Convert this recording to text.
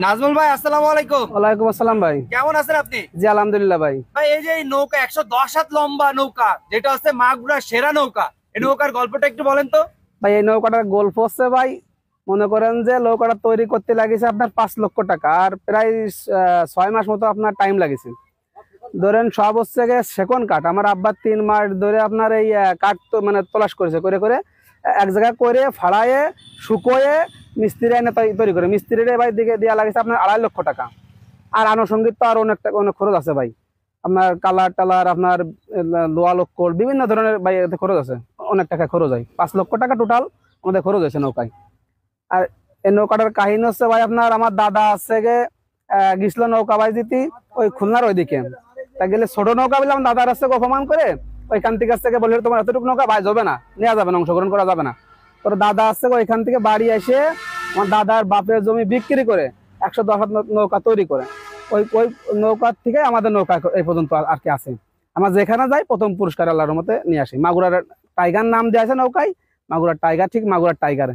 নাজমুল ভাই, আসসালামু আলাইকুম। ওয়ালাইকুম আসসালাম ভাই। কেমন আছেন আপনি? জি আলহামদুলিল্লাহ ভাই। ভাই, এই যে এই নৌকা 110 হাত লম্বা নৌকা, যেটা হচ্ছে মাগুরার সেরা নৌকা, এই নৌকার গল্পটা একটু বলেন তো। ভাই এই নৌকাটার গল্প হচ্ছে ভাই, মনে করেন যে নৌকাটা তৈরি করতে লাগিয়েছে আপনার 5 লক্ষ টাকা, আর প্রায় 6 মাস মতো আপনার টাইম লাগিয়েছে। ধরেন সব হচ্ছে গিয়ে সেকন্ড কাঠ। আমার আব্বা 3 মাস ধরে আপনার এই কাঠ তো মানে তলাশ করেছে, করে করে এক জায়গায় করে ফাড়ায়ে শুকোয়ে মিস্ত্রি এনে তৈরি করে মিস্ত্রির ভাই দিকে দেওয়া লাগিয়েছে আপনার 2.5 লক্ষ টাকা। আর আনুষঙ্গিক তো আর অনেক খরচ আছে ভাই। আপনার কালার টালার আপনার লোহা লক্কর বিভিন্ন ধরনের ভাই এতে খরচ আছে, অনেক টাকা খরচ হয়। 5 লক্ষ টাকা টোটাল আমাদের খরচ হয়েছে নৌকায়। আর এই নৌকাটার কাহিনী হচ্ছে ভাই, আপনার আমার দাদা আছে গে গেছিল নৌকা বাই দিতে ওই খুলনার ওইদিকে। তা গেলে ছোট নৌকা বলে আমার দাদার কাছে অপমান করে ওইখান থেকে বলে তোমার এতটুকু নৌকা ভাই যাবে না, নেওয়া যাবে না, অংশগ্রহণ করা যাবে না। তোর দাদা আসছে ওইখান থেকে বাড়ি এসে আমার দাদার বাপের জমি বিক্রি করে 110 হাত নৌকা তৈরি করে। ওই ওই নৌকার থেকে আমাদের নৌকা এই পর্যন্ত আর কি আছে। আমরা যেখানে যাই প্রথম পুরস্কার আল্লাহর রহমতে নিয়ে আসি। মাগুরার টাইগার নাম দেওয়া আছে নৌকায়, মাগুরার টাইগার, ঠিক মাগুরার টাইগারে।